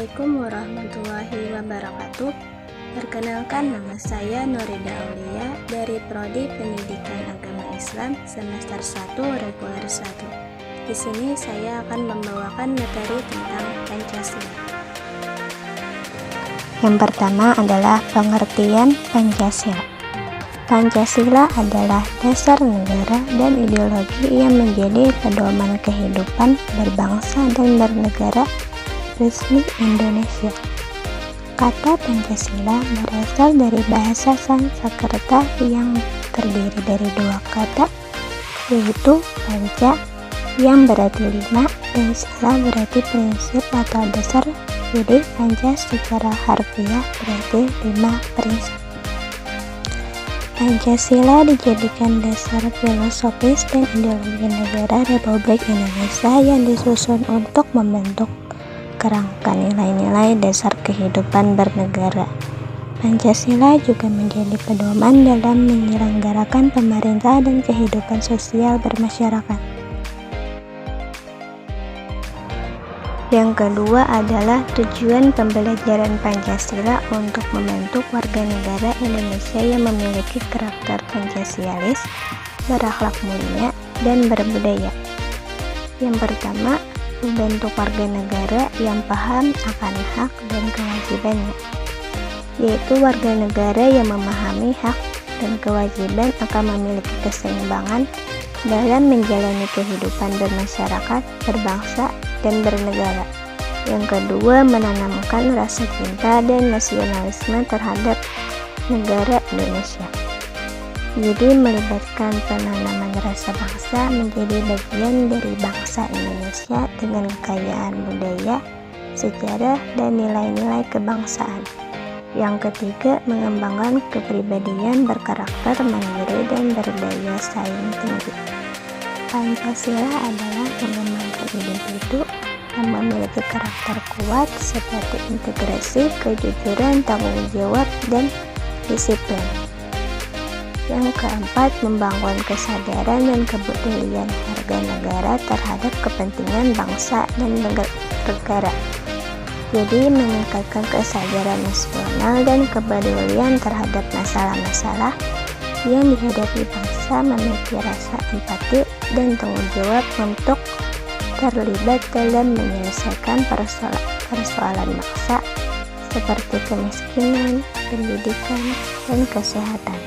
Assalamualaikum warahmatullahi wabarakatuh. Perkenalkan, nama saya Nurida Aulia dari Prodi Pendidikan Agama Islam semester 1 reguler 1. Di sini saya akan membawakan materi tentang Pancasila. Yang pertama adalah pengertian Pancasila. Pancasila adalah dasar negara dan ideologi yang menjadi pedoman kehidupan berbangsa dan bernegara resmi Indonesia. Kata Pancasila berasal dari bahasa Sanskerta yang terdiri dari dua kata, yaitu panca yang berarti lima dan sila berarti prinsip atau dasar. Jadi panca secara harfiah berarti 5 prinsip. Pancasila dijadikan dasar filosofis dan ideologi negara Republik Indonesia yang disusun untuk membentuk kerangka nilai-nilai dasar kehidupan bernegara. Pancasila juga menjadi pedoman dalam menyelenggarakan pemerintah dan kehidupan sosial bermasyarakat. Yang kedua adalah tujuan pembelajaran Pancasila untuk membentuk warga negara Indonesia yang memiliki karakter Pancasialis, berakhlak mulia, dan berbudaya. Yang pertama, membentuk warga negara yang paham akan hak dan kewajibannya, yaitu warga negara yang memahami hak dan kewajiban akan memiliki keseimbangan dalam menjalani kehidupan bermasyarakat, berbangsa, dan bernegara. Yang kedua, menanamkan rasa cinta dan nasionalisme terhadap negara Indonesia. Jadi melibatkan penanaman rasa bangsa menjadi bagian dari bangsa Indonesia dengan kekayaan budaya, sejarah, dan nilai-nilai kebangsaan. Yang ketiga, mengembangkan kepribadian berkarakter mandiri dan berdaya saing tinggi. Pancasila adalah mengembangkan individu yang memiliki karakter kuat seperti integrasi, kejujuran, tanggung jawab, dan disiplin. Yang keempat, membangun kesadaran dan kepedulian warga negara terhadap kepentingan bangsa dan negara. Jadi meningkatkan kesadaran nasional dan kepedulian terhadap masalah-masalah yang dihadapi bangsa, memiliki rasa empati dan tanggung jawab untuk terlibat dalam menyelesaikan persoalan bangsa seperti kemiskinan, pendidikan, dan kesehatan.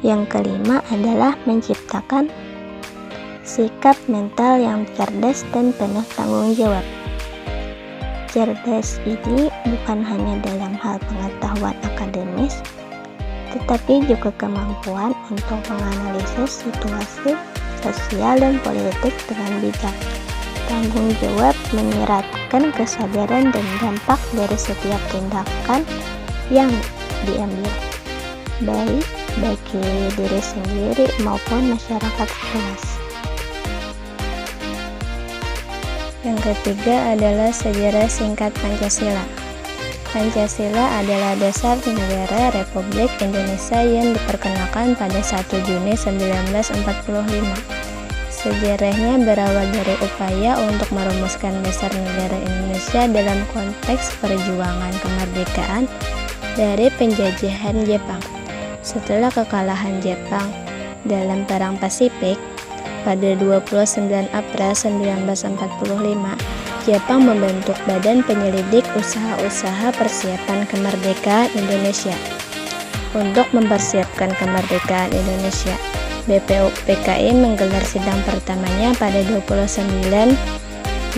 Yang kelima adalah menciptakan sikap mental yang cerdas dan penuh tanggung jawab. Cerdas ini bukan hanya dalam hal pengetahuan akademis, tetapi juga kemampuan untuk menganalisis situasi sosial dan politik dengan bijak. Tanggung jawab menyeratkan kesadaran dan dampak dari setiap tindakan yang diambil, baik bagi diri sendiri maupun masyarakat luas. Yang ketiga adalah sejarah singkat Pancasila. Pancasila adalah dasar negara Republik Indonesia yang diperkenalkan pada 1 Juni 1945. Sejarahnya berawal dari upaya untuk merumuskan dasar negara Indonesia dalam konteks perjuangan kemerdekaan dari penjajahan Jepang. Setelah kekalahan Jepang dalam Perang Pasifik pada 29 April 1945, Jepang membentuk Badan Penyelidik Usaha-Usaha Persiapan Kemerdekaan Indonesia. Untuk mempersiapkan kemerdekaan Indonesia, BPUPKI menggelar sidang pertamanya pada 29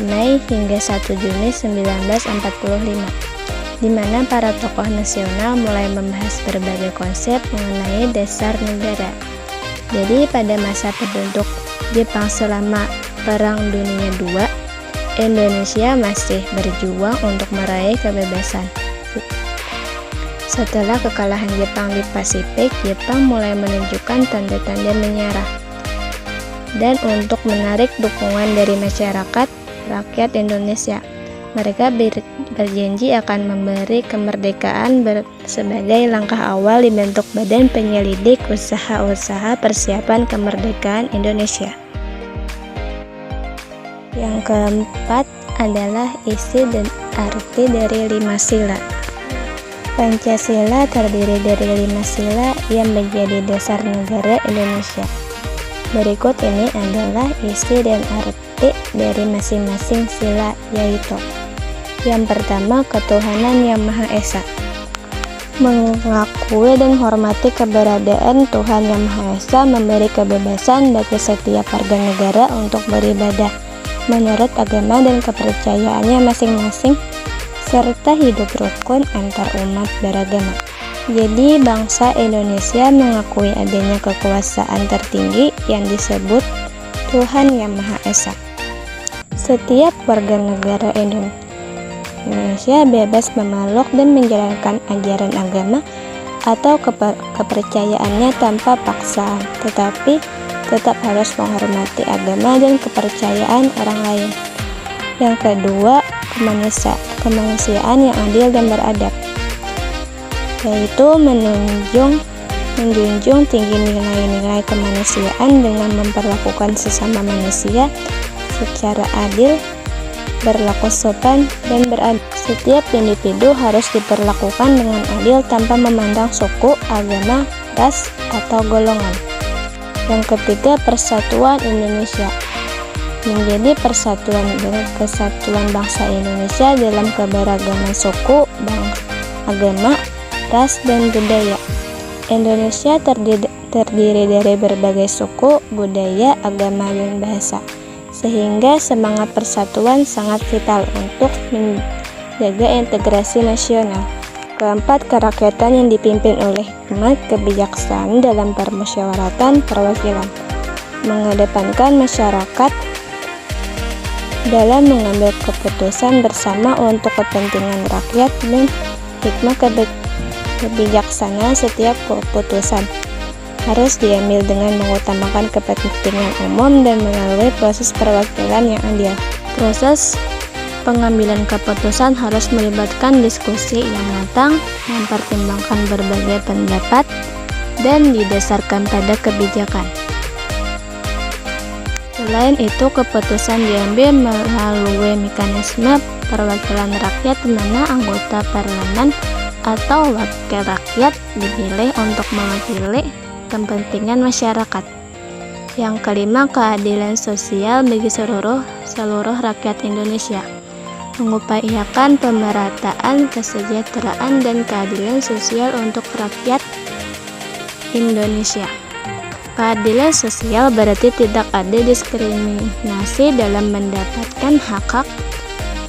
Mei hingga 1 Juni 1945. Di mana para tokoh nasional mulai membahas berbagai konsep mengenai dasar negara. Jadi pada masa terbentuk Jepang selama Perang Dunia II, Indonesia masih berjuang untuk meraih kebebasan. Setelah kekalahan Jepang di Pasifik, Jepang mulai menunjukkan tanda-tanda menyerah. Dan untuk menarik dukungan dari masyarakat, rakyat Indonesia, mereka berjanji akan memberi kemerdekaan sebagai langkah awal dibentuk Badan Penyelidik Usaha-Usaha Persiapan Kemerdekaan Indonesia. Yang keempat adalah isi dan arti dari 5 sila. Pancasila terdiri dari 5 sila yang menjadi dasar negara Indonesia. Berikut ini adalah isi dan arti dari masing-masing sila, yaitu: yang pertama, ketuhanan yang Maha Esa. Mengakui dan hormati keberadaan Tuhan yang Maha Esa memberi kebebasan bagi setiap warga negara untuk beribadah menurut agama dan kepercayaannya masing-masing, serta hidup rukun antar umat beragama. Jadi, bangsa Indonesia mengakui adanya kekuasaan tertinggi yang disebut Tuhan yang Maha Esa. Setiap warga negara Indonesia bebas memeluk dan menjalankan ajaran agama atau kepercayaannya tanpa paksaan, tetapi tetap harus menghormati agama dan kepercayaan orang lain. Yang kedua, kemanusiaan yang adil dan beradab, yaitu menjunjung tinggi nilai-nilai kemanusiaan dengan memperlakukan sesama manusia secara adil, berlaku sopan, dan beradab. Setiap individu harus diperlakukan dengan adil tanpa memandang suku, agama, ras, atau golongan. Yang ketiga, persatuan Indonesia. Menjadi persatuan dan kesatuan bangsa Indonesia dalam keberagaman suku, agama, ras, dan budaya. Indonesia terdiri dari berbagai suku, budaya, agama, dan bahasa, sehingga semangat persatuan sangat vital untuk menjaga integrasi nasional. Keempat, kerakyatan yang dipimpin oleh hikmat kebijaksanaan dalam permusyawaratan perwakilan, mengedepankan masyarakat dalam mengambil keputusan bersama untuk kepentingan rakyat, dan hikmat kebijaksanaan setiap keputusan harus diambil dengan mengutamakan kepentingan umum dan melalui proses perwakilan yang adil. Proses pengambilan keputusan harus melibatkan diskusi yang matang, mempertimbangkan berbagai pendapat, dan didasarkan pada kebijakan. Selain itu, keputusan diambil melalui mekanisme perwakilan rakyat di mana anggota parlemen atau wakil rakyat dipilih untuk mewakili kepentingan masyarakat. Yang kelima, keadilan sosial bagi seluruh rakyat Indonesia. Mengupayakan pemerataan, kesejahteraan, dan keadilan sosial untuk rakyat Indonesia. Keadilan sosial berarti tidak ada diskriminasi dalam mendapatkan hak-hak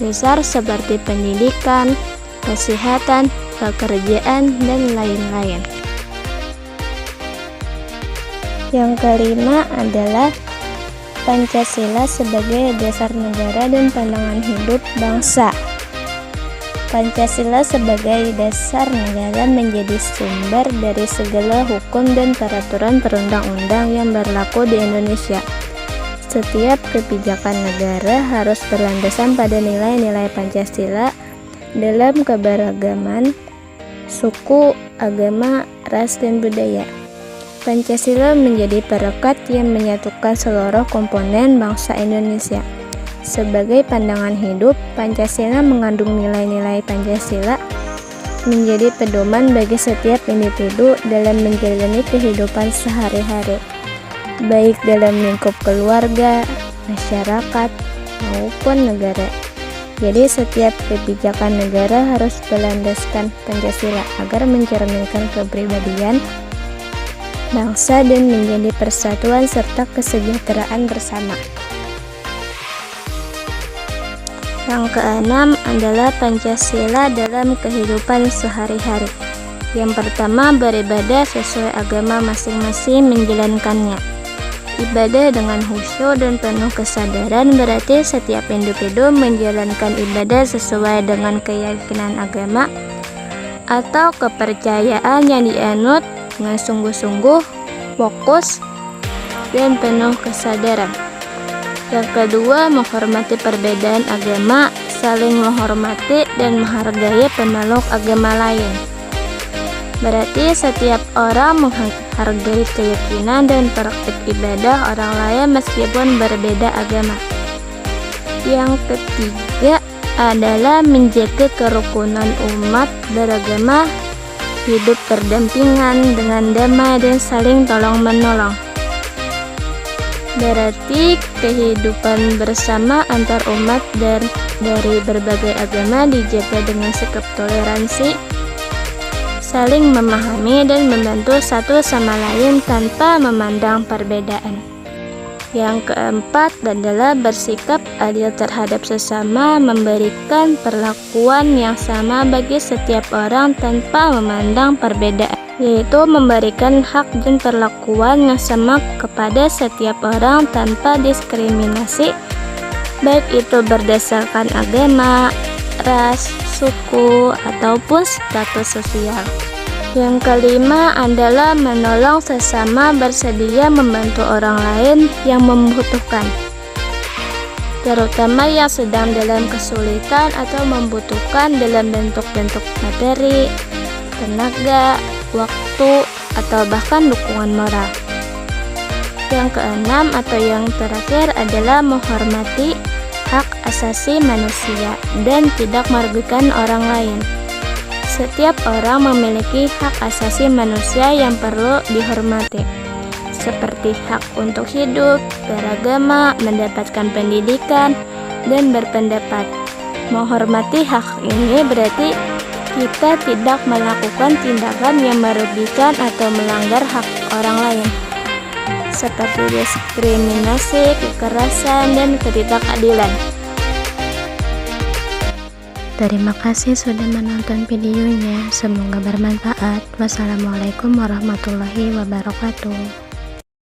dasar seperti pendidikan, kesehatan, pekerjaan, dan lain-lain. Yang kelima adalah Pancasila sebagai dasar negara dan pandangan hidup bangsa. Pancasila sebagai dasar negara menjadi sumber dari segala hukum dan peraturan perundang-undang yang berlaku di Indonesia. Setiap kebijakan negara harus berlandasan pada nilai-nilai Pancasila dalam keberagaman suku, agama, ras, dan budaya. Pancasila menjadi perekat yang menyatukan seluruh komponen bangsa Indonesia. Sebagai pandangan hidup, Pancasila mengandung nilai-nilai Pancasila menjadi pedoman bagi setiap individu dalam menjalani kehidupan sehari-hari, baik dalam lingkup keluarga, masyarakat, maupun negara. Jadi setiap kebijakan negara harus berlandaskan Pancasila agar mencerminkan kepribadian bangsa dan menjadi persatuan serta kesejahteraan bersama. Yang keenam adalah Pancasila dalam kehidupan sehari-hari. Yang pertama, beribadah sesuai agama masing-masing menjalankannya. Ibadah dengan khusyuk dan penuh kesadaran berarti setiap individu menjalankan ibadah sesuai dengan keyakinan agama atau kepercayaan yang dianut dengan sungguh-sungguh, fokus, dan penuh kesadaran. Yang kedua, menghormati perbedaan agama, saling menghormati dan menghargai pemeluk agama lain. Berarti setiap orang menghargai keyakinan dan praktik ibadah orang lain meskipun berbeda agama. Yang ketiga adalah menjaga kerukunan umat beragama, hidup berdampingan dengan damai dan saling tolong-menolong. Berarti kehidupan bersama antar umat dari berbagai agama dijaga dengan sikap toleransi, saling memahami dan membantu satu sama lain tanpa memandang perbedaan. Yang keempat adalah bersikap adil terhadap sesama, memberikan perlakuan yang sama bagi setiap orang tanpa memandang perbedaan, yaitu memberikan hak dan perlakuan yang sama kepada setiap orang tanpa diskriminasi, baik itu berdasarkan agama, ras, suku, ataupun status sosial. Yang kelima adalah menolong sesama, bersedia membantu orang lain yang membutuhkan, terutama yang sedang dalam kesulitan atau membutuhkan dalam bentuk-bentuk materi, tenaga, waktu, atau bahkan dukungan moral. Yang keenam atau yang terakhir adalah menghormati hak asasi manusia dan tidak merugikan orang lain. Setiap orang memiliki hak asasi manusia yang perlu dihormati, seperti hak untuk hidup, beragama, mendapatkan pendidikan, dan berpendapat. Menghormati hak ini berarti kita tidak melakukan tindakan yang merugikan atau melanggar hak orang lain, seperti diskriminasi, kekerasan, dan ketidakadilan. Terima kasih sudah menonton videonya, semoga bermanfaat. Wassalamualaikum warahmatullahi wabarakatuh.